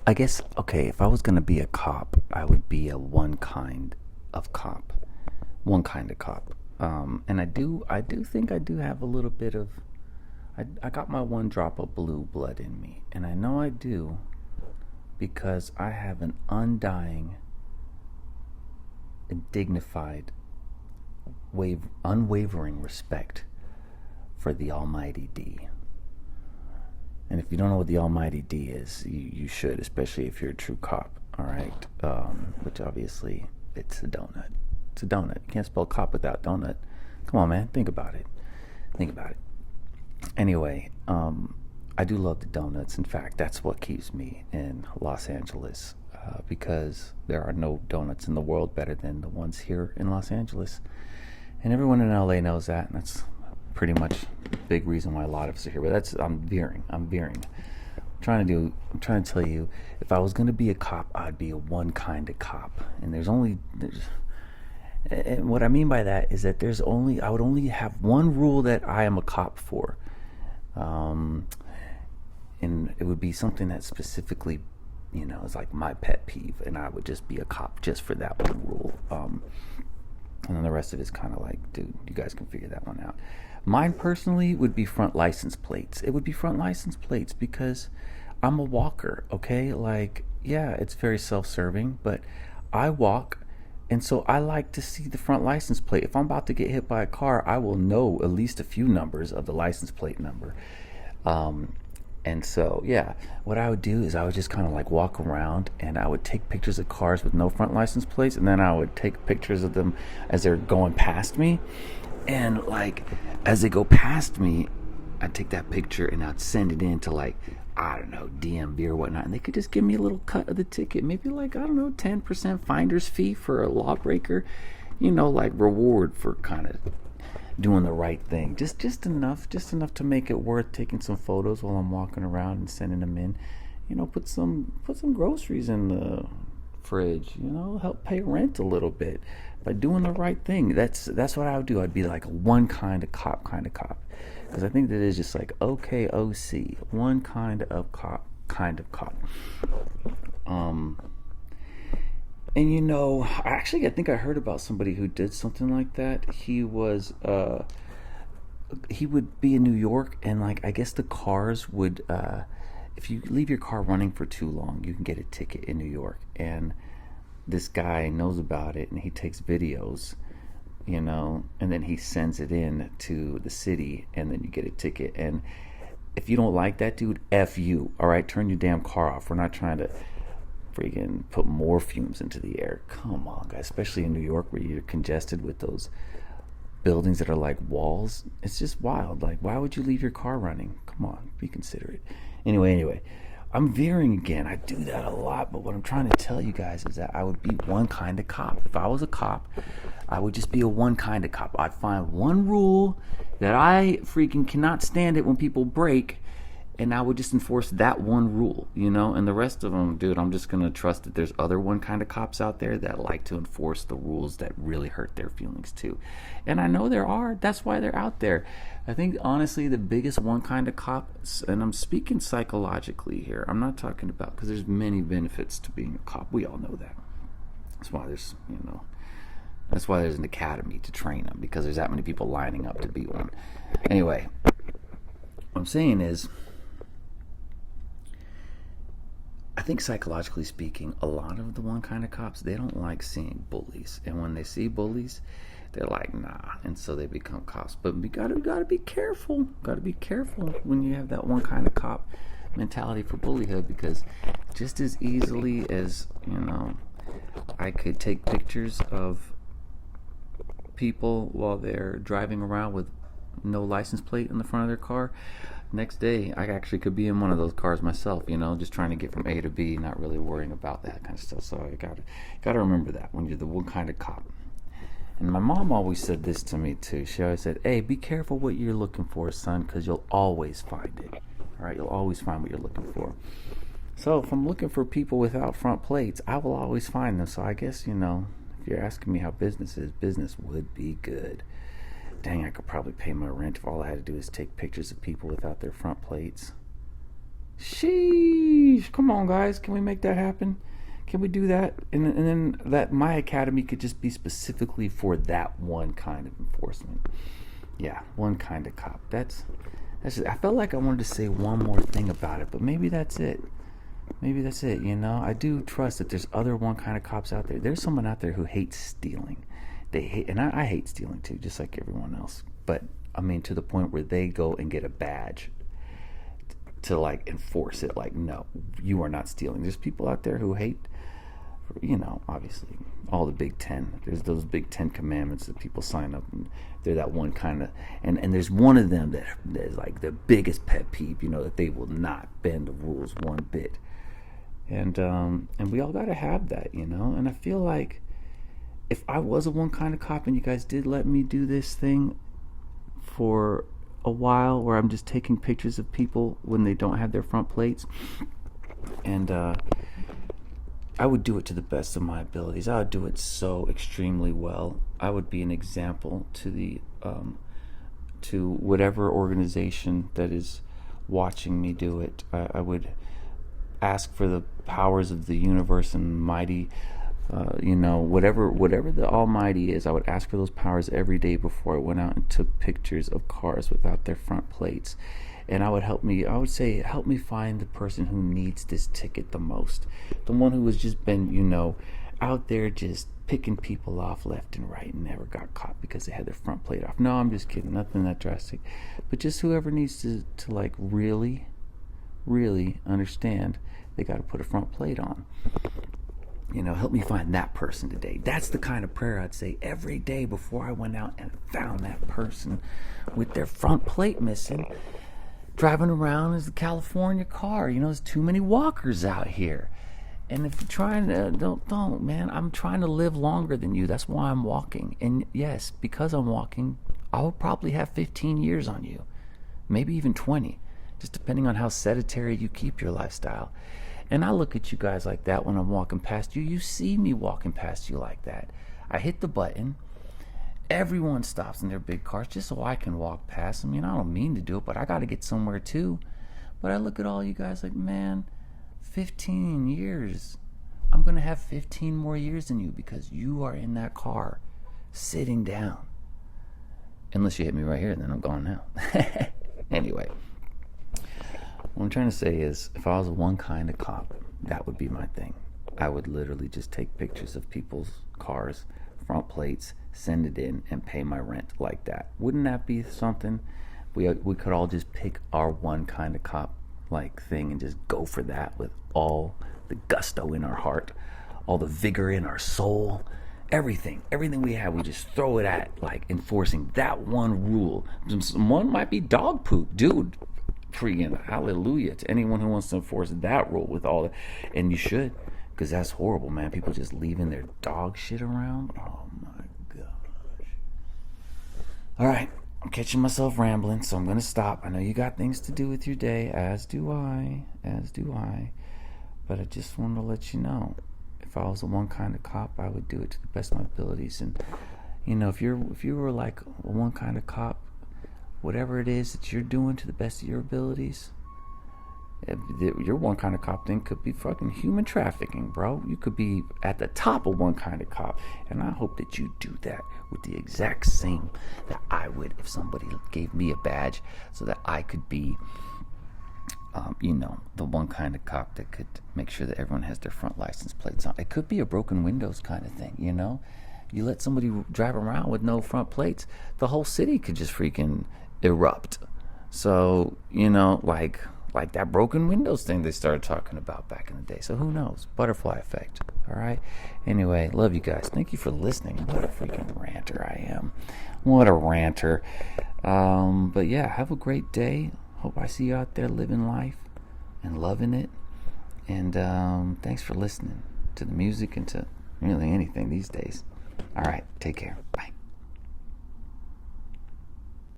I guess, okay, if I was gonna be a cop, I would be a one kind of cop. One kind of cop. And I do think I do have a little bit of, I got my one drop of blue blood in me. And I know I do because I have an undying and dignified, unwavering respect for the Almighty D. And if you don't know what the Almighty D is, you should, especially if you're a true cop. All right, which obviously it's a donut. It's a donut. You can't spell cop without donut. Come on, man. Think about it. Think about it. Anyway, I do love the donuts. In fact, that's what keeps me in Los Angeles because there are no donuts in the world better than the ones here in Los Angeles. And everyone in LA knows that, and that's pretty much a big reason why a lot of us are here. But that's I'm veering. I'm trying to tell you, if I was gonna be a cop, I'd be a one kind of cop. And and what I mean by that is that I would only have one rule that I am a cop for. And it would be something that specifically, is like my pet peeve, and I would just be a cop just for that one rule. And then the rest of it's kind of like, dude, you guys can figure that one out. Mine personally would be front license plates. It would be front license plates because I'm a walker, okay? Like, yeah, it's very self-serving, but I walk, and so I like to see the front license plate. If I'm about to get hit by a car, I will know at least a few numbers of the license plate number. And so, yeah, what I would do is I would just kind of like walk around and I would take pictures of cars with no front license plates, and then I would take pictures of them as they're going past me. And like, as they go past me, I'd take that picture and I'd send it in to, like, I don't know, DMV or whatnot, and they could just give me a little cut of the ticket, maybe like, I don't know, 10% finder's fee for a lawbreaker, like reward for kind of doing the right thing, just enough to make it worth taking some photos while I'm walking around and sending them in. Put some groceries in the fridge, help pay rent a little bit by doing the right thing. That's what I would do. I'd be like one kind of cop, because I think that is just like OKOC, one kind of cop. And I think I heard about somebody who did something like that. He would be in New York, and like, I guess the cars would, if you leave your car running for too long, you can get a ticket in New York. And this guy knows about it, and he takes videos, and then he sends it in to the city, and then you get a ticket. And if you don't like that, dude, F you. All right, turn your damn car off. We're not trying to freaking put more fumes into the air. Come on, guys, especially in New York where you're congested with those buildings that are like walls. It's just wild. Like, why would you leave your car running? Come on, be considerate. Anyway, I'm veering again. I do that a lot, but what I'm trying to tell you guys is that I would be one kind of cop. If I was a cop, I would just be a one kind of cop. I'd find one rule that I freaking cannot stand it when people break, and I would just enforce that one rule, and the rest of them, dude, I'm just going to trust that there's other one kind of cops out there that like to enforce the rules that really hurt their feelings too. And I know there are. That's why they're out there. I think, honestly, the biggest one kind of cops, and I'm speaking psychologically here, I'm not talking about, because there's many benefits to being a cop. We all know that. That's why there's an academy to train them, because there's that many people lining up to be one. Anyway, what I'm saying is, I think psychologically speaking, a lot of the one kind of cops, they don't like seeing bullies. And when they see bullies, they're like, nah. And so they become cops. But we gotta be careful. Gotta be careful when you have that one kind of cop mentality for bullyhood, because just as easily as, I could take pictures of people while they're driving around with no license plate in the front of their car, next day I actually could be in one of those cars myself, just trying to get from A to B, not really worrying about that kind of stuff. So I gotta remember that when you're the one kind of cop. And my mom always said this to me too. She always said, hey, be careful what you're looking for, son, because you'll always find it. All right, you'll always find what you're looking for. So if I'm looking for people without front plates, I will always find them. So I guess, if you're asking me how business is, business would be good. Dang, I could probably pay my rent if all I had to do is take pictures of people without their front plates. Sheesh. Come on, guys. Can we make that happen? Can we do that? And then that my academy could just be specifically for that one kind of enforcement. Yeah, one kind of cop. That's just, I felt like I wanted to say one more thing about it, but maybe that's it. Maybe that's it, you know? I do trust that there's other one kind of cops out there. There's someone out there who hates stealing. They hate, and I hate stealing too, just like everyone else. But, I mean, to the point where they go and get a badge to, like, enforce it. Like, no, you are not stealing. There's people out there who hate, you know, obviously, all the Big Ten. There's those Big Ten commandments that people sign up, and they're that one kind of, and there's one of them that is like the biggest pet peeve, you know, that they will not bend the rules one bit. And we all got to have that, you know. And I feel like if I was a one kind of cop and you guys did let me do this thing for a while where I'm just taking pictures of people when they don't have their front plates, and I would do it to the best of my abilities. I would do it so extremely well. I would be an example to the to whatever organization that is watching me do it. I would ask for the powers of the universe and mighty, you know, whatever the almighty is. I would ask for those powers every day before I went out and took pictures of cars without their front plates. And I would say, help me find the person who needs this ticket the most. The one who has just been, you know, out there just picking people off left and right and never got caught because they had their front plate off. No, I'm just kidding. Nothing that drastic. But just whoever needs to like really understand they got to put a front plate on. You know, help me find that person today. That's the kind of prayer I'd say every day before I went out and found that person with their front plate missing, driving around as the California car. You know, there's too many walkers out here. And if you're trying to, don't, man. I'm trying to live longer than you. That's why I'm walking. And yes, because I'm walking, I'll probably have 15 years on you. Maybe even 20. Just depending on how sedentary you keep your lifestyle. And I look at you guys like that when I'm walking past you. You see me walking past you like that. I hit the button. Everyone stops in their big cars just so I can walk past. I mean, I don't mean to do it, but I got to get somewhere too. But I look at all you guys like, man, 15 years. I'm going to have 15 more years than you because you are in that car sitting down. Unless you hit me right here, then I'm gone now. Anyway. What I'm trying to say is, if I was one kind of cop, that would be my thing. I would literally just take pictures of people's cars, front plates, send it in, and pay my rent like that. Wouldn't that be something? We could all just pick our one kind of cop like thing and just go for that with all the gusto in our heart, all the vigor in our soul, everything we have. We just throw it at like enforcing that one rule. One might be dog poop, dude. Freaking hallelujah to anyone who wants to enforce that rule with all that. And you should, because that's horrible, man. People just leaving their dog shit around. Oh my gosh. All right, I'm catching myself rambling, so I'm gonna stop. I know you got things to do with your day, as do I, but I just wanted to let you know, if I was the one kind of cop, I would do it to the best of my abilities. And you know, if you were like a one kind of cop, whatever it is that you're doing to the best of your abilities, your one kind of cop thing could be fucking human trafficking, bro. You could be at the top of one kind of cop, and I hope that you do that with the exact same that I would if somebody gave me a badge, so that I could be, you know, the one kind of cop that could make sure that everyone has their front license plates on. It could be a broken windows kind of thing, you know. You let somebody drive around with no front plates, the whole city could just freaking erupt. So, you know, like that broken windows thing they started talking about back in the day. So who knows? Butterfly effect. All right. Anyway, love you guys. Thank you for listening. What a freaking ranter I am. What a ranter. But yeah, have a great day. Hope I see you out there living life and loving it. And thanks for listening to the music and to really anything these days. All right. Take care.